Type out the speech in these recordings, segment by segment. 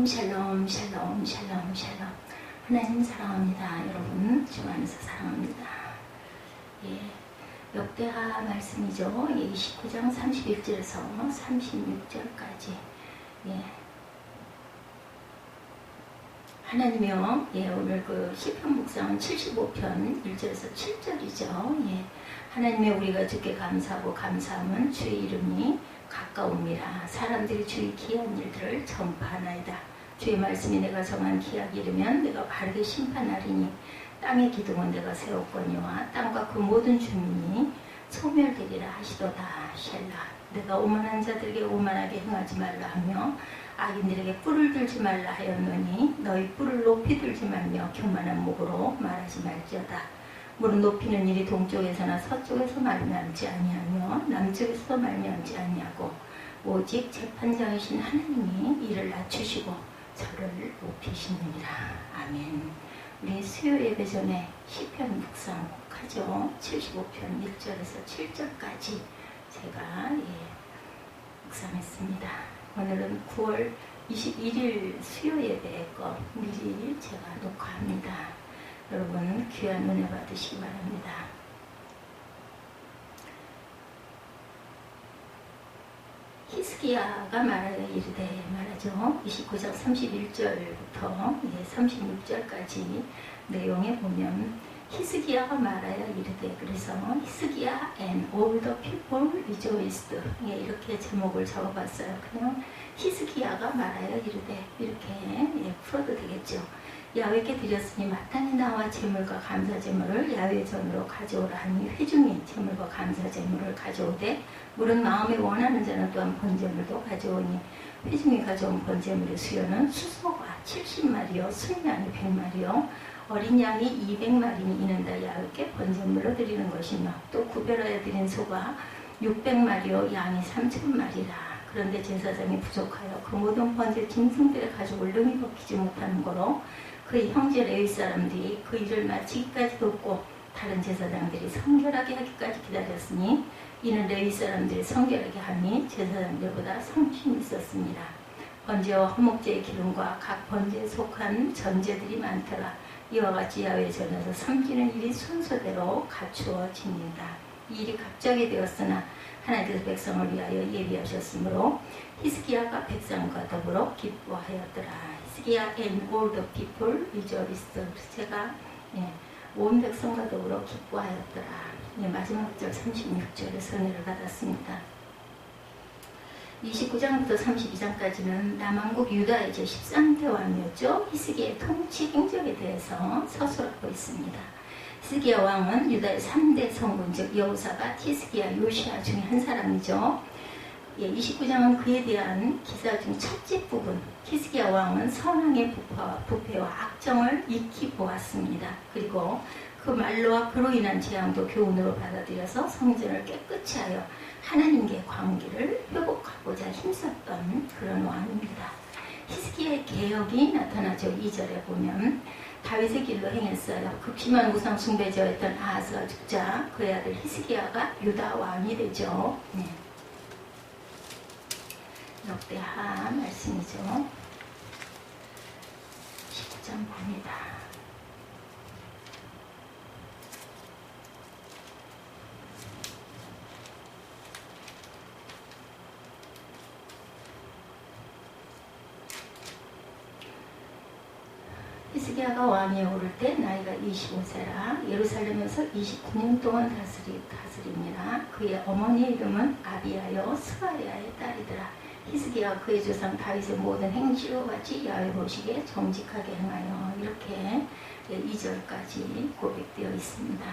샬롬 샬롬 샬롬 샬롬. 하나님 사랑합니다. 여러분 주 안에서 사랑합니다. 예, 역대하 말씀이죠. 예, 29장 31절에서 36절까지. 예, 하나님이요. 예, 오늘 그 시편 묵상은 75편 1절에서 7절이죠. 예, 하나님의 우리가 주께 감사하고 감사함은 주의 이름이 가까움이라. 사람들이 주의 귀한 일들을 전파하나이다. 주의 말씀이 내가 정한 기약이 이르면 내가 바르게 심판하리니 땅의 기둥은 내가 세웠거니와 땅과 그 모든 주민이 소멸되리라 하시도다. 셀라. 내가 오만한 자들에게 오만하게 행하지 말라 하며 악인들에게 뿔을 들지 말라 하였노니 너희 뿔을 높이 들지 말며 교만한 목으로 말하지 말지어다. 무릇 높이는 일이 동쪽에서나 서쪽에서 말미암지 아니하며 남쪽에서 말미암지 아니하고 오직 재판장이신 하나님이 이를 낮추시고 저를 높이시느니라. 아멘. 우리 수요 예배 전에 시편 묵상 꼭 하죠. 75편 1절에서 7절까지 제가 묵상했습니다. 오늘은 9월 21일 수요 예배 거 미리 제가 녹화합니다. 여러분 귀한 은혜 받으시기 바랍니다. 히스기야가 말하여 이르되 말하죠. 29장 31절부터 36절까지 내용에 보면 히스기야가 말하여 이르되, 그래서 히스기야 and all the people rejoiced, 이렇게 제목을 적어봤어요. 그냥 히스기야가 말하여 이르되 이렇게 풀어도 되겠죠. 야훼께 드렸으니 마땅히 나와 제물과 감사 제물을 야훼 전으로 가져오라 하니 회중이 제물과 감사 제물을 가져오되 무릇 마음에 원하는 자는 또한 번제물도 가져오니 회중이 가져온 번제물의 수요는 수소가 70마리요 순양이 100마리요 어린 양이 200마리니 이는 다 야훼께 번제물로 드리는 것이며 또 구별하여 드린 소가 600마리요 양이 3000마리라. 그런데 제사장이 부족하여 그 모든 번제 짐승들의 가죽을 능히 벗기지 못하는 거로 그의 형제 레위 사람들이 그 일을 마치기까지 돕고 다른 제사장들이 성결하게 하기까지 기다렸으니 이는 레위 사람들이 성결하게 함이 제사장들보다 성심이 있었습니다. 번제와 허목제의 기름과 각 번제에 속한 전제들이 많더라. 이와 같이 야훼 전에서 섬기는 일이 순서대로 갖추어 지닌다. 이 일이 갑자기 되었으나 하나님께서 백성을 위하여 예비하셨으므로 히스기야가 백성과 더불어 기뻐하였더라. 히스기야 and all the people rejoiced. 제가 온 백성과 더불어 기뻐하였더라. 마지막 절 36절에서 은혜를 받았습니다. 29장부터 32장까지는 남왕국 유다의 제13대 왕이었죠. 히스기야의 통치 행적에 대해서 서술하고 있습니다. 히스기야 왕은 유다의 3대 성군, 즉 여호사밧, 히스기야, 요시야 중에 한 사람이죠. 29장은 그에 대한 기사 중 첫째 부분, 히스기야 왕은 선왕의 부패와 악정을 익히 보았습니다. 그리고 그 말로와 그로 인한 재앙도 교훈으로 받아들여서 성전을 깨끗이 하여 하나님께 관계를 회복하고자 힘썼던 그런 왕입니다. 히스기야의 개혁이 나타나죠. 2절에 보면 다윗의 길로 행했어요. 극심한 우상 숭배자였던 아하스가 죽자 그의 아들 히스기야가 유다 왕이 되죠. 역대하 말씀이죠. 19장 봅니다. 히스기야가 왕위에 오를 때 나이가 25세라 예루살렘에서 29년 동안 다스립니다. 그의 어머니의 이름은 아비야요 스가랴의 딸이더라. 히스기야가 그의 조상 다윗의 모든 행실과 같이 야훼 보시기에 정직하게 행하여, 이렇게 2절까지 고백되어 있습니다.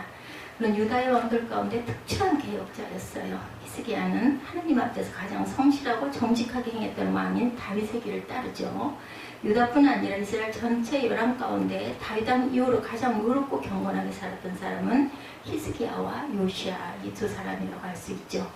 물론 유다의 왕들 가운데 특출한 개혁자였어요. 히스기야는 하나님 앞에서 가장 성실하고 정직하게 행했던 왕인 다윗의 길을 따르죠. 유다뿐 아니라 이스라엘 전체 열왕 가운데 다윗 왕 이후로 가장 의롭고 경건하게 살았던 사람은 히스기야와 요시야, 이 두 사람이라고 할 수 있죠.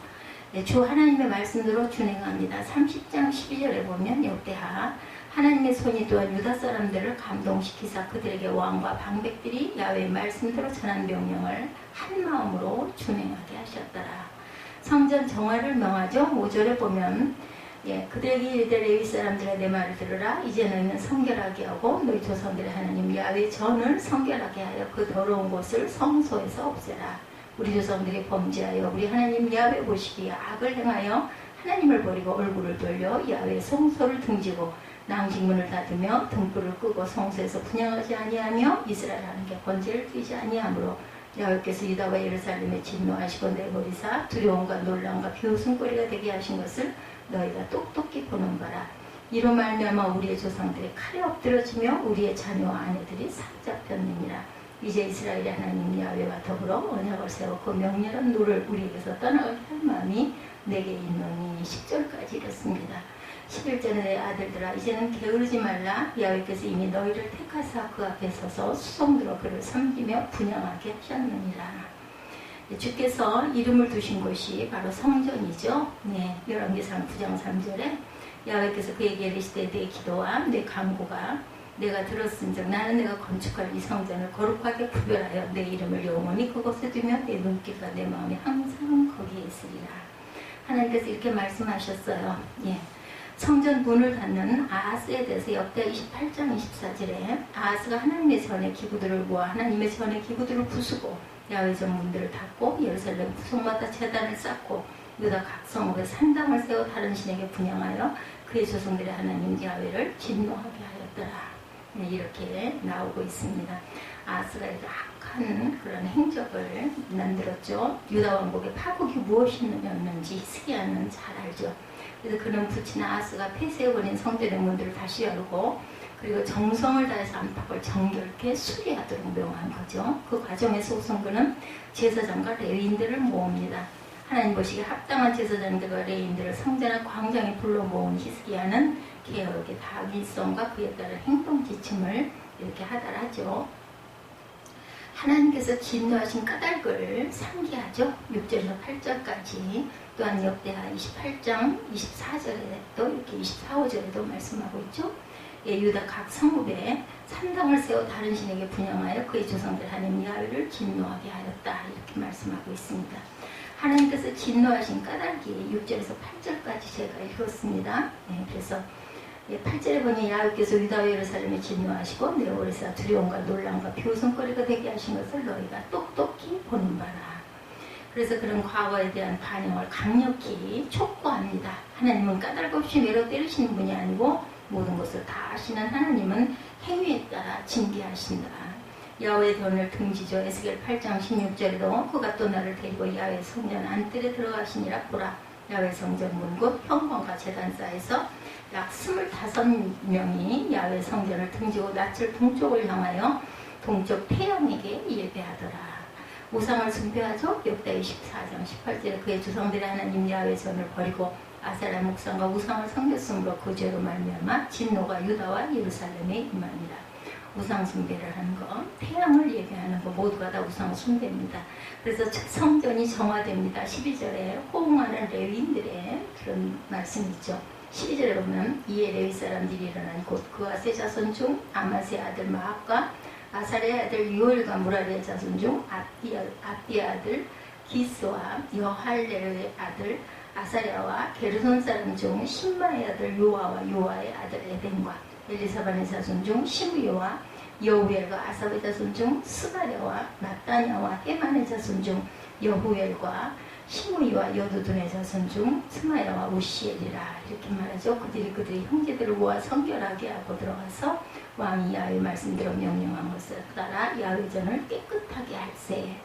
주 하나님의 말씀대로 준행합니다. 30장 12절에 보면 역대하 하나님의 손이 또한 유다 사람들을 감동시키사 그들에게 왕과 방백들이 야훼의 말씀대로 전한 명령을 한 마음으로 준행하게 하셨더라. 성전 정화를 명하죠. 5절에 보면 예, 그들에게 이르되 레위 사람들아 내 말을 들으라. 이제 너희는 성결하게 하고 너희 조상들의 하나님 야훼 전을 성결하게 하여 그 더러운 곳을 성소에서 없애라. 우리 조상들이 범죄하여 우리 하나님 야훼 보시기에 악을 행하여 하나님을 버리고 얼굴을 돌려 야훼 성소를 등지고 낭식문을 닫으며 등불을 끄고 성소에서 분향하지 아니하며 이스라엘 하나님께 번제를 드리지 아니하므로 야훼께서 유다와 예루살렘에 진노하시고 내버리사 두려움과 놀람과 비웃음거리가 되게 하신 것을 너희가 똑똑히 보는 바라. 이로 말미암아 우리의 조상들이 칼에 엎드러지며 우리의 자녀와 아내들이 사로잡혔느니라. 이제 이스라엘의 하나님 야훼와 더불어 언약을 세웠고 명렬한 노를 우리에게서 떠나가게 할 마음이 내게 있노니. 10절까지 이렇습니다. 11절에 내 아들들아 이제는 게으르지 말라. 야훼께서 이미 너희를 택하사 그 앞에 서서 수송들어 그를 섬기며 분향하게 하셨느니라. 주께서 이름을 두신 곳이 바로 성전이죠. 네, 열왕기상 9장 3절에 야훼께서 그에게 이르시되 내 기도와 내 간구가 내가 들었은즉 나는 내가 건축할 이 성전을 거룩하게 구별하여 내 이름을 영원히 그곳에 두며 내 눈길과 내 마음이 항상 거기에 있으리라. 하나님께서 이렇게 말씀하셨어요. 예. 성전 문을 닫는 아하스에 대해서 역대 28장 24절에 아하스가 하나님의 전의 기구들을 모아 하나님의 전의 기구들을 부수고 야훼 전 문들을 닫고 예루살렘 구석마다 제단을 쌓고 유다 각 성읍에 산당을 세워 다른 신에게 분향하여 그의 조상들의 하나님 야훼를 진노하게 하였더라. 네, 이렇게 나오고 있습니다. 아하스가 이렇게 악한 그런 행적을 만들었죠. 유다 왕국의 파국이 무엇이었는지 히스기야는 잘 알죠. 그래서 그는 부친 아하스가 폐쇄해버린 성전의 문들을 다시 열고 그리고 정성을 다해서 안팎을 정결케 수리하도록 명한 거죠. 그 과정에서 우선 그는 제사장과 레위인들을 모읍니다. 하나님 보시기에 합당한 제사장들과 레위인들을 성전의 광장에 불러 모은 히스기야는 개혁의 다윈성과 그에 따른 행동 지침을 이렇게 하달하죠. 하나님께서 진노하신 까닭을 상기하죠. 6절에서 8절까지 또한 역대하 28장 24절에도 이렇게 24, 5절에도 말씀하고 있죠. 예, 유다 각 성읍에 산당을 세워 다른 신에게 분향하여 그의 조상들 하나님 야훼를 진노하게 하였다. 이렇게 말씀하고 있습니다. 하나님께서 진노하신 까닭이 6절에서 8절까지 제가 읽었습니다. 예, 그래서 8절에 보니 야훼께서 유다와 예루살렘에 진노하시고 내버리사 두려움과 놀람과 비웃음거리가 되게 하신 것을 너희가 똑똑히 보는 바라. 그래서 그런 과거에 대한 반영을 강력히 촉구합니다. 하나님은 까닭 없이 매로 때리시는 분이 아니고 모든 것을 다 아시는 하나님은 행위에 따라 징계하신다. 야훼의 견을 등지죠. 에스겔 8장 16절에도 그가 또 나를 데리고 야훼 성전 안뜰에 들어가시니라. 보라 야훼 성전 문 곧 현관과 제단사에서 약 25명이 야훼 성전을 등지고 낯을 동쪽을 향하여 동쪽 태양에게 예배하더라. 우상을 숭배하죠. 역대 24장 18절에 그의 조상들의 하나님 야훼 전을 버리고 아세라 목상과 우상을 섬겼으므로 그 죄로 말미암아 진노가 유다와 예루살렘에 임하니라. 우상 숭배를 하는 것, 태양을 예배하는 것 모두가 다 우상 숭배입니다. 그래서 성전이 정화됩니다. 12절에 호응하는 레위인들의 그런 말씀이 있죠. 12절에 보면 이에 레위 사람들이 일어난 곧 그와 세 자손 중 아마스의 아들 마악과 아사랴의 아들 요엘과 무라리의 자손 중 압디의 아들 기스와 여할레의 아들 아사랴와 게르손 사람 중 신마의 아들 요아와 요아의 아들 에덴과 엘리사반의 자손 중 시므요와 여후엘과 아삽의 자손 중 스가랴와 마따냐와 헤만의 자손 중 여후엘과 시므이와 여두둔의 자손 중 스마야와 우시엘이라. 이렇게 말하죠. 그들이 형제들을 모아 성결하게 하고 들어가서 왕이 야훼 말씀대로 명령한 것을 따라 야훼 전을 깨끗하게 할세.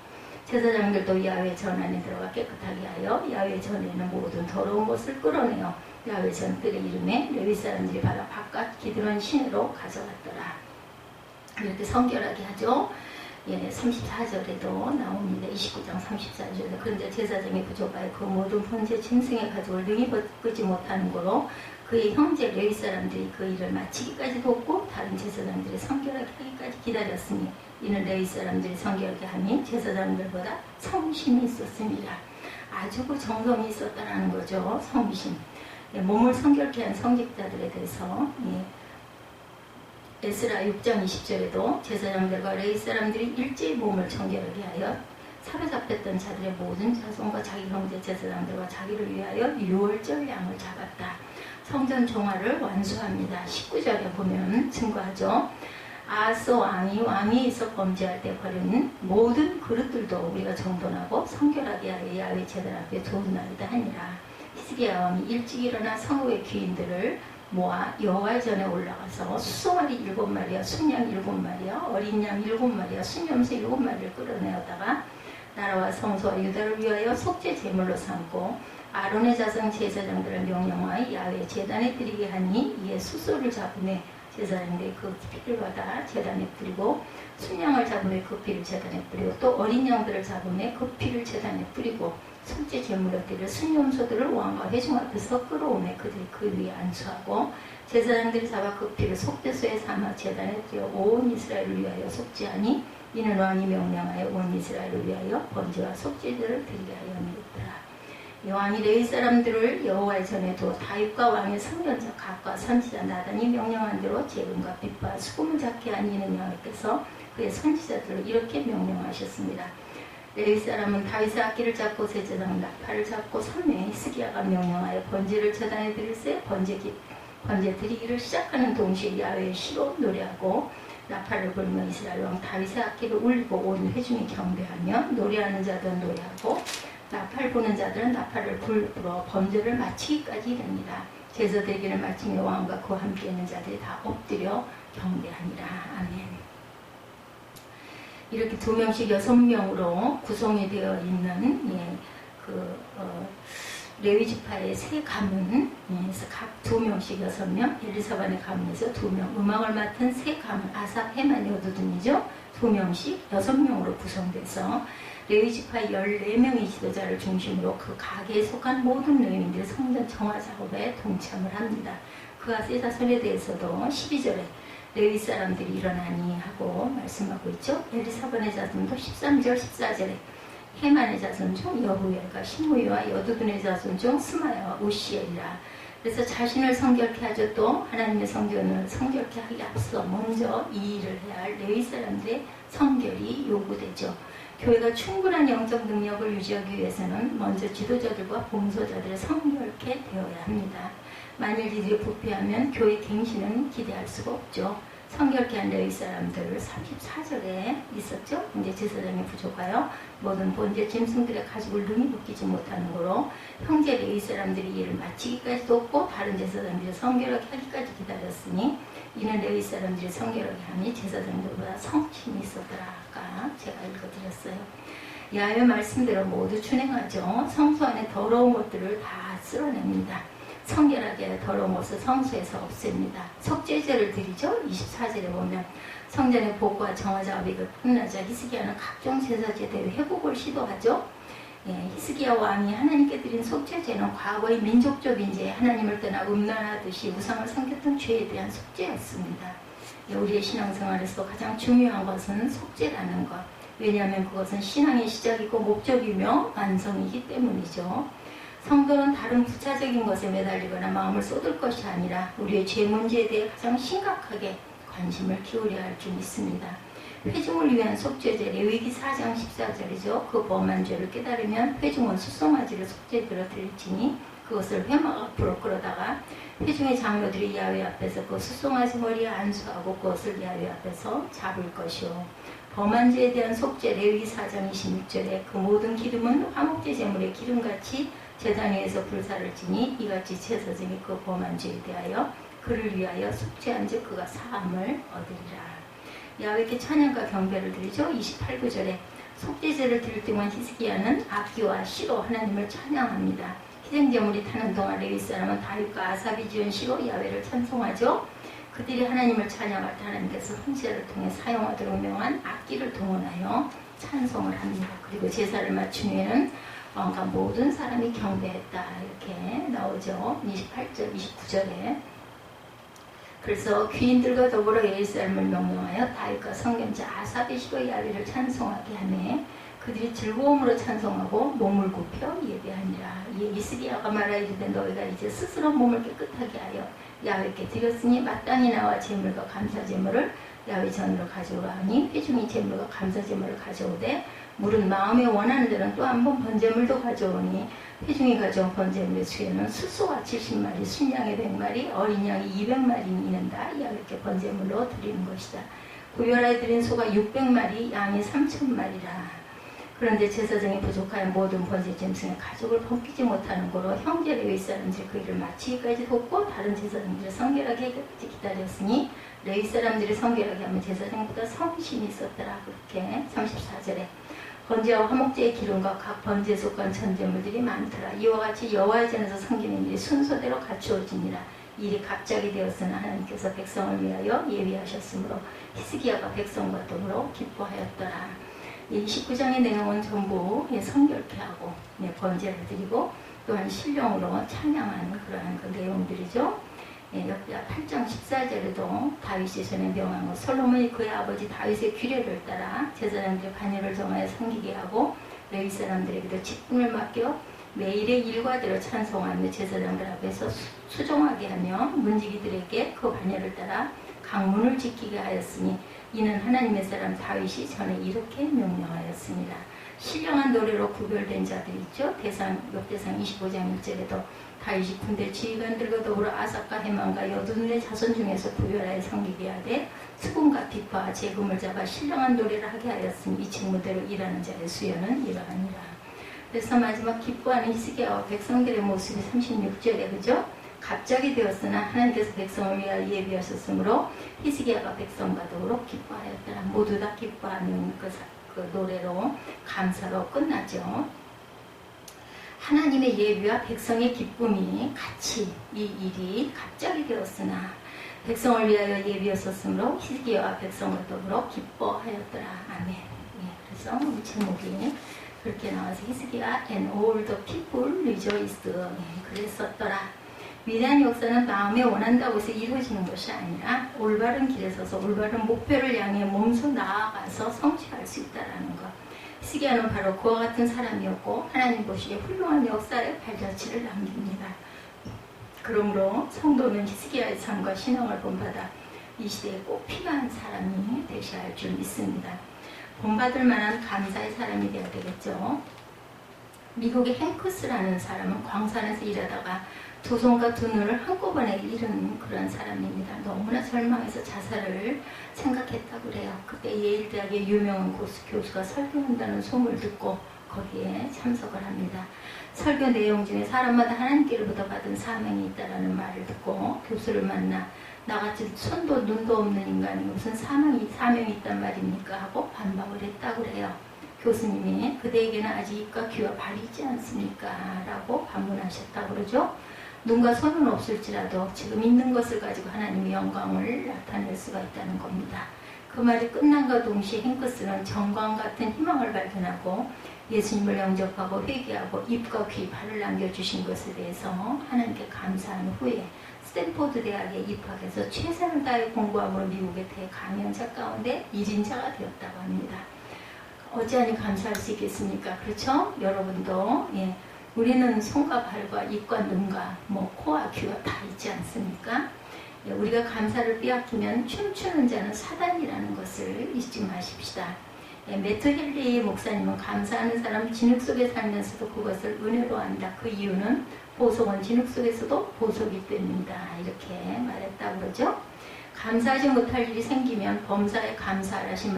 제사장들도 야훼 전 안에 들어가 깨끗하게 하여 야훼 전에는 모든 더러운 것을 끌어내어 야훼 전 뜰의 이름에 레위 사람들이 바로 바깥 기드론 시내로 가져갔더라. 이렇게 성결하게 하죠. 예, 34절에도 나옵니다. 29장 34절에 그런데 제사장이 부족하여 그 모든 번제 짐승의 가죽을 능히 벗지 못하는 거로 그의 형제 레위 사람들이 그 일을 마치기까지 돕고 다른 제사장들이 성결하게 하기까지 기다렸으니 이는 레위 사람들이 성결하게 하니 제사장들보다 성심이 있었습니다. 아주 그 정성이 있었다라는 거죠. 성심. 예, 몸을 성결케 한 성직자들에 대해서 에스라 6장 20절에도 제사장들과 레위 사람들이 일제히 몸을 정결하게 하여 사로잡혔던 자들의 모든 자손과 자기 형제 제사장들과 자기를 위하여 유월절 양을 잡았다. 성전 종화를 완수합니다. 19절에 보면 증거하죠. 아하스 왕이 있어 범죄할 때 버린 모든 그릇들도 우리가 정돈하고 성결하게 하여 야훼 제단 앞에 좋은 날이다 하니라. 히스기야 왕이 일찍 일어나 성읍의 귀인들을 모아 여호와의 전에 올라가서 수송아리 7마리와 순양 7마리와 어린 양 7마리와 순염소 7마리를 끌어내었다가 나라와 성소와 유다를 위하여 속죄 제물로 삼고 아론의 자손 제사장들을 명령하여 야훼 제단에 드리게 하니 이에 숫소를 잡으매 제사장들이 그 피를 받아 제단에 뿌리고 순양을 잡으매 그 피를 제단에 뿌리고 또 어린 양들을 잡으매 그 피를 제단에 뿌리고 속죄 제물들을 순염소들을 왕과 회중 앞에서 끌어오매 그들이 그 위에 안수하고 제사장들이 잡아 그 피를 속죄소에 삼아 제단에 뿌려 온 이스라엘을 위하여 속죄하니 이는 왕이 명령하여 온 이스라엘을 위하여 번제와 속죄제를 드리게 하였느니라. 왕이 레위 사람들을 여호와의 전에 두어 다윗과 왕의 선견자 각과 선지자 나단이 명령한 대로 재금과 빛과 수금을 잡게 한 이는 여호와께서 그의 선지자들을 이렇게 명령하셨습니다. 레위 사람은 다윗의 악기를 잡고 제사장 나팔을 잡고 선매 히스기야가 명령하여 번제를 제단에 드릴세 번제 드리기를 시작하는 동시에 야훼의 시로 노래하고 나팔을 불며 이스라엘 왕 다윗의 악기를 울리고 온 회중이 경배하며 노래하는 자들은 노래하고 나팔 부는 자들은 나팔을 불어 번제를 마치기까지 이릅니다. 제사 드리기를 마치며 왕과 그와 함께 있는 자들이 다 엎드려 경배하니라. 아멘. 이렇게 2명씩 6명으로 구성이 되어 있는 레위 지파의 세 가문, 각 2명씩 6명, 엘리사반의 가문에서 2명, 음악을 맡은 세 가문, 아삽, 헤만, 여두둔이죠. 2명씩 6명으로 구성돼서 레위 지파 14명의 지도자를 중심으로 그 가게에 속한 모든 레위인들이 성전 정화 작업에 동참을 합니다. 그가 세 자손에 대해서도 12절에 레위 사람들이 일어나니 하고 말씀하고 있죠. 엘리사반의 자손도 13절 14절에 헤만의 자손 중 여후엘과 신무이와 여두둔의 자손 중 스마야와 우시엘이라. 그래서 자신을 성결케 하죠. 또 하나님의 성전을 성결케 하기 앞서 먼저 이 일을 해야 할 레위 사람들의 성결이 요구되죠. 교회가 충분한 영적 능력을 유지하기 위해서는 먼저 지도자들과 봉사자들의 성결케 되어야 합니다. 만일 이들이 부패하면 교회 갱신은 기대할 수가 없죠. 성결케 한 레위 사람들 34절에 있었죠. 이제 제사장이 부족하여 모든 번제 짐승들의 가죽을 능히 벗기지 못하는 거로 형제 레위 사람들이 이를 마치기까지 돕고 다른 제사장들이 성결하게 하기까지 기다렸으니 이는 레위 사람들이 성결하게 하니 제사장들보다 성심이 있었더라. 아까 제가 읽어드렸어요. 야훼 말씀대로 모두 준행하죠. 성소 안에 더러운 것들을 다 쓸어냅니다. 성결하게 더러운 것을 성소에서 없앱니다. 속죄제를 드리죠. 24절에 보면 성전의 복과 정화 작업이 끝나자 히스기야는 각종 제사제 대회 회복을 시도하죠. 히스기야 왕이 하나님께 드린 속죄제는 과거의 민족적인 죄, 하나님을 떠나 음란하듯이 우상을 섬겼던 죄에 대한 속죄였습니다. 우리의 신앙생활에서 가장 중요한 것은 속죄라는 것. 왜냐하면 그것은 신앙의 시작이고 목적이며 완성이기 때문이죠. 성도는 다른 부차적인 것에 매달리거나 마음을 쏟을 것이 아니라 우리의 죄 문제에 대해 가장 심각하게 관심을 기울여야 할 줄 믿습니다. 회중을 위한 속죄제 레위기 4장 14절이죠. 그 범한 죄를 깨달으면 회중은 수송아지를 속죄제로 드릴지니 그것을 회막 앞으로 끌어다가 회중의 장로들이 야훼 앞에서 그 수송아지 머리에 안수하고 그것을 야훼 앞에서 잡을 것이요. 범한 죄에 대한 속죄 레위기 4장 26절에 그 모든 기름은 화목제 제물의 기름같이 제단 위에서 불사를 지니 이같이 제사장이 그 범한 죄에 대하여 그를 위하여 속죄한 즉 그가 사함을 얻으리라. 야훼께 찬양과 경배를 드리죠. 28구절에 속죄제를 드릴 동안 히스기야는 악기와 시로 하나님을 찬양합니다. 희생제물이 타는 동안 레위 사람은 다윗과 아삽이 지은 시로 야훼를 찬송하죠. 그들이 하나님을 찬양할 때 하나님께서 헌제를 통해 사용하도록 명한 악기를 동원하여 찬송을 합니다. 그리고 제사를 마친 후에는 왕과 모든 사람이 경배했다 이렇게 나오죠. 28절 29절에 그래서 귀인들과 더불어 예루살렘을 명령하여 다윗과 선견자 아삽의 시로 야훼를 찬송하게 하매 그들이 즐거움으로 찬송하고 몸을 굽혀 예배하니라. 이에 히스기야가 말하 이르되 너희가 이제 스스로 몸을 깨끗하게 하여 야훼께 드렸으니 마땅히 나와 제물과 감사 제물을 야훼 전으로 가져오라 하니 회중이 제물과 감사 제물을 가져오되 물은 마음에 원하는 대로는 또 한 번 번제물도 가져오니 회중이 가져온 번제물의 수에는 숫소가 70마리, 순양이 100마리, 어린 양이 200마리 있는다. 야훼께 번제물로 드리는 것이다. 구별하여 드린 소가 600마리, 양이 3000마리라. 그런데 제사장이 부족하여 모든 번제 짐승의 가족을 벗기지 못하는 고로 형제 레위 사람들이 그 일을 마치기까지 돕고 다른 제사장들을 성결하게 하기까지 기다렸으니 레위 사람들이 성결하게 하면 제사장보다 성신이 있었더라. 그렇게 34절에 번제와 화목제의 기름과 각 번제 속한 전제물들이 많더라. 이와 같이 여호와의 전에서 섬기는 일이 순서대로 갖추어지니라. 일이 갑자기 되었으나 하나님께서 백성을 위하여 예비하셨으므로 히스기야가 백성과 더불어 기뻐하였더라. 29장의 내용은 전부 성결케 하고 번제를 드리고 또한 신령으로 찬양하는 그러한 그 내용들이죠. 역대하 8장 14절에도 다윗이 전에 명한 것, 솔로몬이 그의 아버지 다윗의 규례를 따라 제사장들의 반열을 정하여 섬기게 하고 레위 사람들에게도 직분을 맡겨 매일의 일과대로 찬송하며 제사장들 앞에서 수종하게 하며 문지기들에게 그 반열을 따라 강문을 지키게 하였으니 이는 하나님의 사람 다윗이 전에 이렇게 명령하였습니다. 신령한 노래로 구별된 자들 있죠. 역대상 25장 1절에도 다윗이 군대 지휘관들과 더불어 아삽과 헤만과 여두둔의 자손 중에서 구별하여 섬기게 하되 수금과 비파 재금을 잡아 신령한 노래를 하게 하였으니 이 직무대로 일하는 자의 수요는 이러하니라. 그래서 마지막 기뻐하는 히스기야와 백성들의 모습이 36절에 그죠? 갑자기 되었으나 하나님께서 백성을 위하여 예비하셨으므로 히스기야가 백성과 더불어 기뻐하였더라. 모두 다 기뻐하는 그 노래로 감사로 끝나죠. 하나님의 예비와 백성의 기쁨이 같이 이 일이 갑자기 되었으나 백성을 위하여 예비하셨으므로 히스기야와 백성과 더불어 기뻐하였더라. 아멘. 그래서 우리 제목이 그렇게 나와서 히스기야 and all the people rejoiced. 그랬었더라. 위대한 역사는 마음에 원한다고 해서 이루어지는 것이 아니라 올바른 길에 서서 올바른 목표를 향해 몸소 나아가서 성취할 수 있다는 것. 히스기야는 바로 그와 같은 사람이었고 하나님 보시기에 훌륭한 역사의 발자취를 남깁니다. 그러므로 성도는 히스기야의 삶과 신앙을 본받아 이 시대에 꼭 필요한 사람이 되셔야 할 줄 믿습니다. 본받을 만한 감사의 사람이 되어야 되겠죠. 미국의 행크스라는 사람은 광산에서 일하다가 두 손과 두 눈을 한꺼번에 잃은 그런 사람입니다. 너무나 절망해서 자살을 생각했다고 그래요. 그때 예일대학의 유명한 교수가 설교한다는 소문을 듣고 거기에 참석을 합니다. 설교 내용 중에 사람마다 하나님께로부터 받은 사명이 있다라는 말을 듣고 교수를 만나 나같이 손도 눈도 없는 인간이 무슨 사명이 있단 말입니까? 하고 반박을 했다고 그래요. 교수님이 그대에게는 아직 입과 귀와 발이 있지 않습니까? 라고 반문하셨다고 그러죠. 눈과 손은 없을지라도 지금 있는 것을 가지고 하나님의 영광을 나타낼 수가 있다는 겁니다. 그 말이 끝난과 동시에 행크스는 정광 같은 희망을 발견하고 예수님을 영접하고 회개하고 입과 귀, 발을 남겨주신 것에 대해서 하나님께 감사한 후에 스탠포드 대학에 입학해서 최선을 다해 공부함으로 미국의 대강연자 가운데 1인자가 되었다고 합니다. 어찌하니 감사할 수 있겠습니까? 그렇죠? 여러분도 우리는 손과 발과 입과 눈과 코와 귀가 다 있지 않습니까? 우리가 감사를 빼앗기면 춤추는 자는 사단이라는 것을 잊지 마십시다. 매트 헨리 목사님은 감사하는 사람 진흙 속에 살면서도 그것을 은혜로 한다. 그 이유는 보석은 진흙 속에서도 보석이 됩니다. 이렇게 말했다고 그러죠. 감사하지 못할 일이 생기면 범사에 감사하라신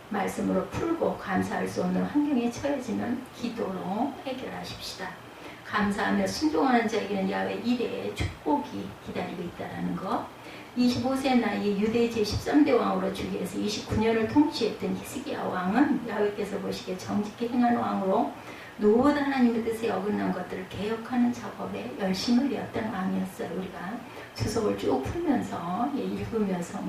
말씀으로 풀고 감사할 수 없는 환경에 처해지면 기도로 해결하십시다. 감사하며 순종하는 자에게는 야훼 이레의 축복이 기다리고 있다는 것. 25세 나이에 유대 제13대 왕으로 즉위해서 29년을 통치했던 히스기야 왕은 야훼께서 보시기에 정직히 행한 왕으로 누구보다 하나님의 뜻에 어긋난 것들을 개혁하는 작업에 열심을 내었던 왕이었어요. 우리가 주석을 쭉 풀면서 읽으면서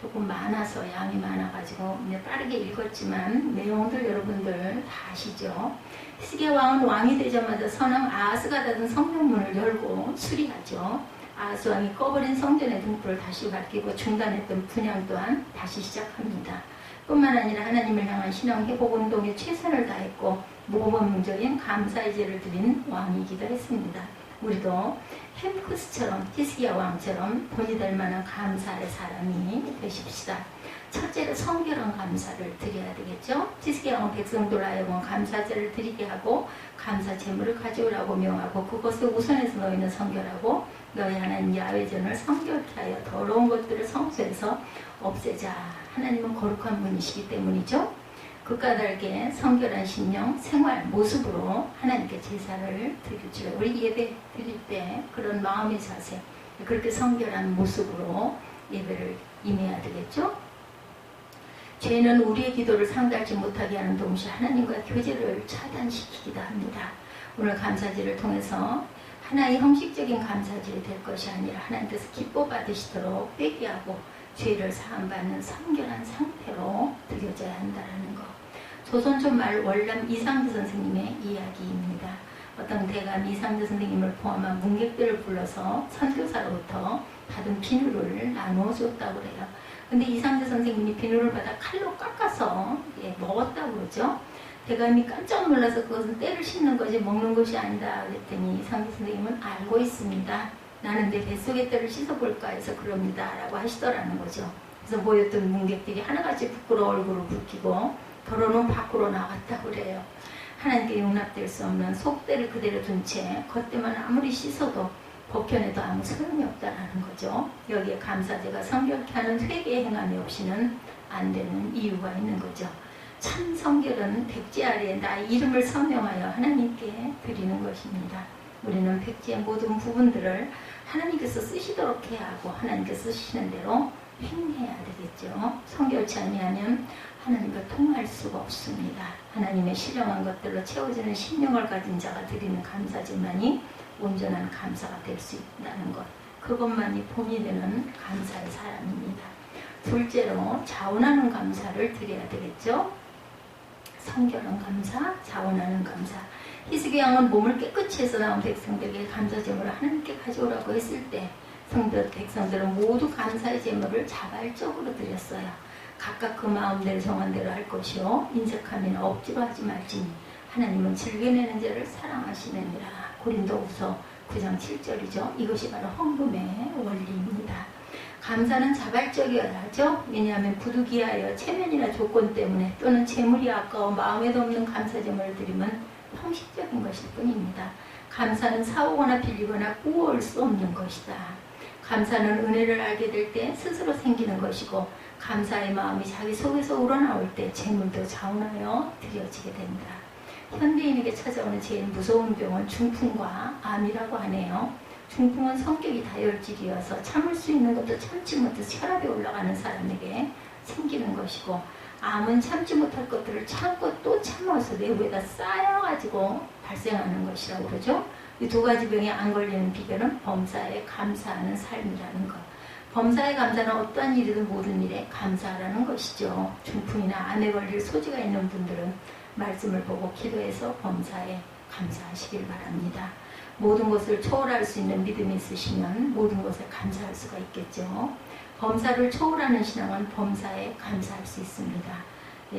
조금 많아서 양이 많아가지고 빠르게 읽었지만 내용들 여러분들 다 아시죠? 히스기야 왕은 왕이 되자마자 선왕 아하스가 닫은 성전문을 열고 수리하죠. 아하스 왕이 꺼버린 성전의 등불을 다시 밝히고 중단했던 분향 또한 다시 시작합니다. 뿐만 아니라 하나님을 향한 신앙 회복 운동에 최선을 다했고 모범적인 감사의 제를 드린 왕이기도 했습니다. 우리도 햄쿠스처럼 히스기야 왕처럼 본이 될 만한 감사의 사람이 되십시다. 첫째로 성결한 감사를 드려야 되겠죠. 히스기야 왕은 백성들 하여금 감사제를 드리게 하고 감사 제물을 가져오라고 명하고 그것을 우선해서 너희는 성결하고 너희 하나님 야훼전을 성결케 하여 더러운 것들을 성소에서 없애자. 하나님은 거룩한 분이시기 때문이죠. 그가 달게 성결한 심령, 생활, 모습으로 하나님께 제사를 드리죠. 우리 예배 드릴 때 그런 마음의 자세, 그렇게 성결한 모습으로 예배를 임해야 되겠죠. 죄는 우리의 기도를 상달지 못하게 하는 동시에 하나님과 교제를 차단시키기도 합니다. 오늘 감사제를 통해서 하나의 형식적인 감사제이 될 것이 아니라 하나님께서 기뻐 받으시도록 회개하고 죄를 사함받는 성결한 상태로 드려져야 한다는 것. 조선조 말 월남 이상주 선생님의 이야기입니다. 어떤 대감 이상주 선생님을 포함한 문객들을 불러서 선교사로부터 받은 비누를 나누어 줬다고 그래요. 근데 이상주 선생님이 비누를 받아 칼로 깎아서 먹었다고 그러죠. 대감이 깜짝 놀라서 그것은 때를 씹는 것이 먹는 것이 아니다 그랬더니 이상주 선생님은 알고 있습니다. 나는 내 뱃속의 때를 씻어볼까 해서 그럽니다 라고 하시더라는 거죠. 그래서 모였던 문객들이 하나같이 부끄러워 얼굴을 붉히고 더러는 밖으로 나갔다고 그래요. 하나님께 용납될 수 없는 속때를 그대로 둔 채 겉대만 아무리 씻어도 벗겨내도 아무 소용이 없다는 거죠. 여기에 감사제가 성결케 하는 회개의 행함이 없이는 안 되는 이유가 있는 거죠. 참 성결은 백지 아래에 나의 이름을 서명하여 하나님께 드리는 것입니다. 우리는 백지의 모든 부분들을 하나님께서 쓰시도록 해야 하고 하나님께서 쓰시는 대로 행해야 되겠죠. 성결치 아니하면 하나님과 통할 수가 없습니다. 하나님의 신령한 것들로 채워지는 심령을 가진 자가 드리는 감사제만이 온전한 감사가 될 수 있다는 것. 그것만이 본이 되는 감사의 사람입니다. 둘째로 자원하는 감사를 드려야 되겠죠. 성결한 감사, 자원하는 감사. 히스기야 왕은 몸을 깨끗이 해서 나온 백성들에게 감사 제물을 하나님께 가져오라고 했을 때 백성들은 모두 감사의 제물을 자발적으로 드렸어요. 각각 그 마음대로 정한대로 할 것이요 인색함이나 억지로 하지 말지니 하나님은 즐겨내는 자를 사랑하시느니라. 고린도후서 9장 7절이죠. 이것이 바로 헌금의 원리입니다. 감사는 자발적이어야 하죠. 왜냐하면 부득이하여 체면이나 조건 때문에 또는 재물이 아까워 마음에도 없는 감사 제물을 드리면 형식적인 것일 뿐입니다. 감사는 사오거나 빌리거나 꾸어올 수 없는 것이다. 감사는 은혜를 알게 될 때 스스로 생기는 것이고 감사의 마음이 자기 속에서 우러나올 때 재물도 자원하여 드려지게 된다. 현대인에게 찾아오는 제일 무서운 병은 중풍과 암이라고 하네요. 중풍은 성격이 다혈질이어서 참을 수 있는 것도 참지 못해서 혈압이 올라가는 사람에게 생기는 것이고 암은 참지 못할 것들을 참고 또 참아서 내부에다 쌓여가지고 발생하는 것이라고 그러죠. 이 두 가지 병에 안 걸리는 비결은 범사에 감사하는 삶이라는 것. 범사에 감사는 어떠한 일이든 모든 일에 감사하라는 것이죠. 중풍이나 암에 걸릴 소지가 있는 분들은 말씀을 보고 기도해서 범사에 감사하시길 바랍니다. 모든 것을 초월할 수 있는 믿음이 있으시면 모든 것에 감사할 수가 있겠죠. 범사를 초월하는 신앙은 범사에 감사할 수 있습니다.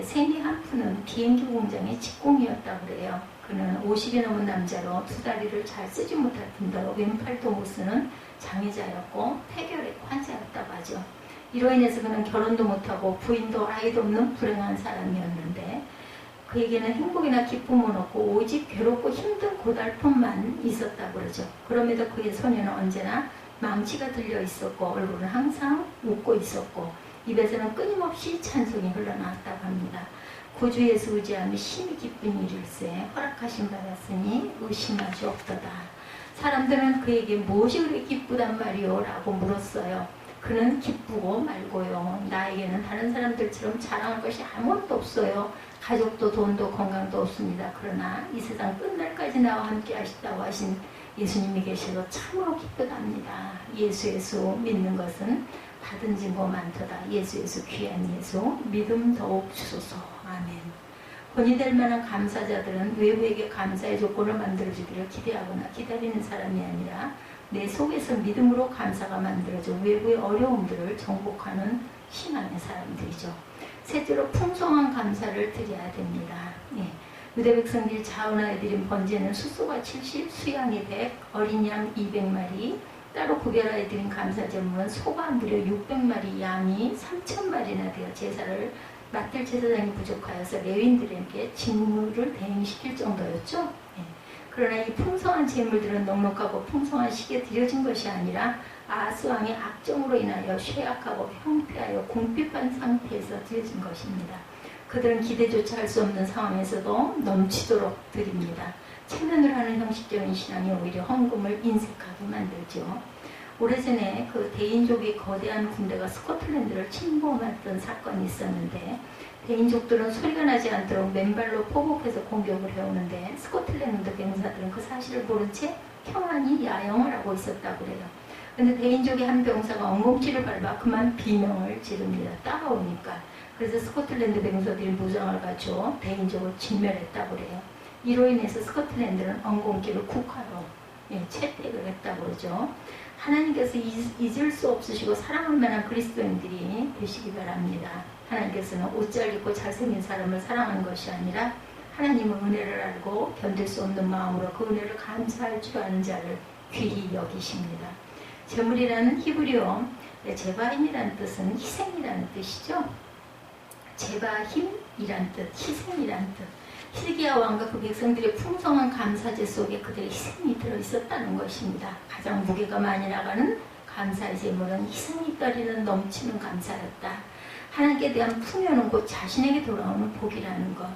세미 한프는 비행기 공장의 직공이었다고 그래요. 그는 50이 넘은 남자로 두 다리를 잘 쓰지 못할 뿐더러 왼팔도 못 쓰는 장애자였고 폐결핵 환자였다고 하죠. 이로 인해서 그는 결혼도 못하고 부인도 아이도 없는 불행한 사람이었는데 그에게는 행복이나 기쁨은 없고 오직 괴롭고 힘든 고달픔만 있었다고 그러죠. 그럼에도 그의 손에는 언제나 망치가 들려 있었고 얼굴은 항상 웃고 있었고 입에서는 끊임없이 찬송이 흘러나왔다고 합니다. 구주 예수 의지하며 심히 기쁜 일일세 허락하신 받았으니 의심하지 없도다. 사람들은 그에게 무엇이 그렇게 기쁘단 말이오? 라고 물었어요. 그는 기쁘고 말고요. 나에게는 다른 사람들처럼 자랑할 것이 아무것도 없어요. 가족도 돈도 건강도 없습니다. 그러나 이 세상 끝날까지 나와 함께 하시다고 하신 예수님이 계셔도 참으로 기쁘답니다. 예수 믿는 것은 받은 증거 많도다. 예수 귀한 예수 믿음 더욱 주소서. 아멘. 본이 될 만한 감사자들은 외부에게 감사의 조건을 만들어주기를 기대하거나 기다리는 사람이 아니라 내 속에서 믿음으로 감사가 만들어져 외부의 어려움들을 정복하는 신앙의 사람들이죠. 셋째로 풍성한 감사를 드려야 됩니다. 유대 백성들이 자원하여 드린 번제는 숫소가 70, 수양이 100, 어린 양 200마리, 따로 구별하여 드린 감사제물은 소가 무려 600마리, 양이 3,000마리나 되어 제사를 맡을 제사장이 부족하여서 레위인들에게 직무를 대행시킬 정도였죠. 예. 그러나 이 풍성한 제물들은 넉넉하고 풍성한 시기에 드려진 것이 아니라 아하스 왕의 악정으로 인하여 쇠약하고 형폐하여 궁핍한 상태에서 드려진 것입니다. 그들은 기대조차 할 수 없는 상황에서도 넘치도록 드립니다. 체면을 하는 형식적인 신앙이 오히려 헌금을 인색하게 만들죠. 오래전에 그 대인족의 거대한 군대가 스코틀랜드를 침범했던 사건이 있었는데, 대인족들은 소리가 나지 않도록 맨발로 포복해서 공격을 해오는데, 스코틀랜드 병사들은 그 사실을 모른 채 평안히 야영을 하고 있었다고 그래요. 근데 대인족의 한 병사가 엉겅퀴를 밟아 그만 비명을 지릅니다. 따라오니까. 그래서 스코틀랜드 병사들이 무장을 갖춰 대인족을 진멸했다고 그래요. 이로 인해서 스코틀랜드는 엉겅퀴를 국화로 채택을 했다고 그러죠. 하나님께서 잊을 수 없으시고 사랑할 만한 그리스도인들이 되시기 바랍니다. 하나님께서는 옷 잘 입고 잘생긴 사람을 사랑하는 것이 아니라 하나님의 은혜를 알고 견딜 수 없는 마음으로 그 은혜를 감사할 줄 아는 자를 귀히 여기십니다. 제물이라는 히브리어 제바힘이라는 뜻은 희생이라는 뜻이죠. 제바힘이란 뜻, 희생이란 뜻. 히스기야 왕과 그 백성들의 풍성한 감사제 속에 그들의 희생이 들어있었다는 것입니다. 가장 무게가 많이 나가는 감사의 제물은 희생이 떨리는 넘치는 감사였다. 하나님께 대한 풍요는 곧 자신에게 돌아오는 복이라는 것.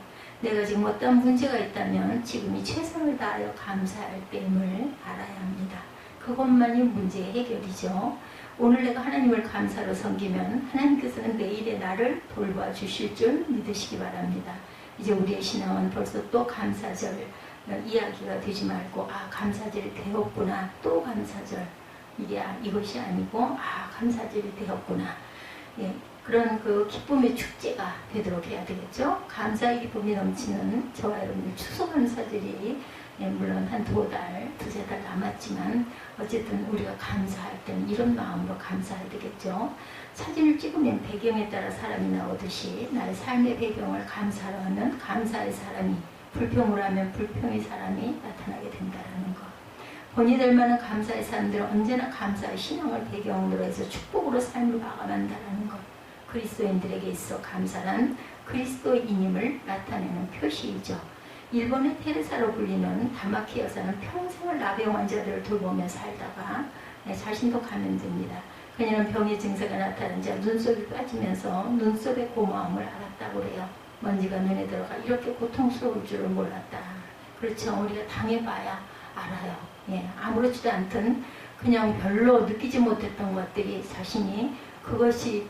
내가 지금 어떤 문제가 있다면 지금이 최선을 다하여 감사할 때임을 알아야 합니다. 그것만이 문제의 해결이죠. 오늘 내가 하나님을 감사로 섬기면 하나님께서는 내일의 나를 돌봐주실 줄 믿으시기 바랍니다. 이제 우리의 신앙은 벌써 또 감사절 이야기가 되지 말고, 감사절이 되었구나, 또 감사절, 이것이 아니고 감사절이 되었구나, 그런 그 기쁨의 축제가 되도록 해야 되겠죠. 감사의 기쁨이 넘치는 저와 여러분들 추수 감사절이 물론 한 2달, 2-3달 남았지만 어쨌든 우리가 감사할 때는 이런 마음으로 감사해야 되겠죠. 사진을 찍으면 배경에 따라 사람이 나오듯이 나의 삶의 배경을 감사로 하면 감사의 사람이, 불평을 하면 불평의 사람이 나타나게 된다는 것. 본이 될 만한 감사의 사람들은 언제나 감사의 신앙을 배경으로 해서 축복으로 삶을 마감한다는 것. 그리스도인들에게 있어 감사란 그리스도인임을 나타내는 표시이죠. 일본의 테레사로 불리는 다마키 여사는 평생을 나병 환자들을 돌보며 살다가 자신도 감염됩니다. 그녀는 병의 증세가 나타나자 눈썹이 빠지면서 눈썹의 고마움을 알았다고 그래요. 먼지가 눈에 들어가 이렇게 고통스러울 줄을 몰랐다. 그렇죠. 우리가 당해봐야 알아요. 아무렇지도 않든 그냥 별로 느끼지 못했던 것들이 자신이 그것이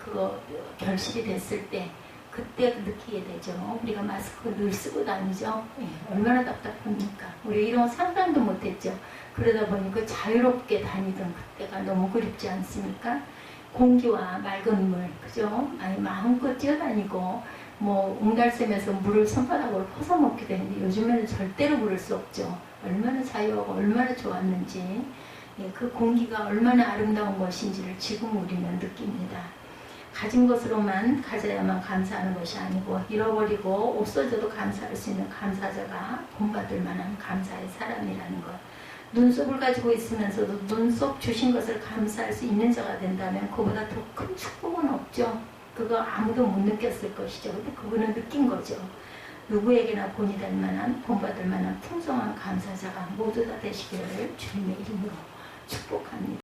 결실이 됐을 때 그때 느끼게 되죠. 우리가 마스크 늘 쓰고 다니죠. 얼마나 답답합니까? 우리 이런 거 상상도 못했죠. 그러다 보니까 자유롭게 다니던 그때가 너무 그립지 않습니까? 공기와 맑은 물, 그죠? 마음껏 뛰어다니고 옹달샘에서 물을 손바닥으로 퍼서 먹기도 했는데 요즘에는 절대로 그럴 수 없죠. 얼마나 자유하고 얼마나 좋았는지, 그 공기가 얼마나 아름다운 것인지를 지금 우리는 느낍니다. 가진 것으로만 가져야만 감사하는 것이 아니고 잃어버리고 없어져도 감사할 수 있는 감사자가 본받을 만한 감사의 사람이라는 것. 눈썹을 가지고 있으면서도 눈썹 주신 것을 감사할 수 있는 자가 된다면 그보다 더 큰 축복은 없죠. 그거 아무도 못 느꼈을 것이죠. 근데 그분은 느낀 거죠. 누구에게나 본이 될 만한, 본받을 만한 풍성한 감사자가 모두 다 되시기를 주님의 이름으로 축복합니다.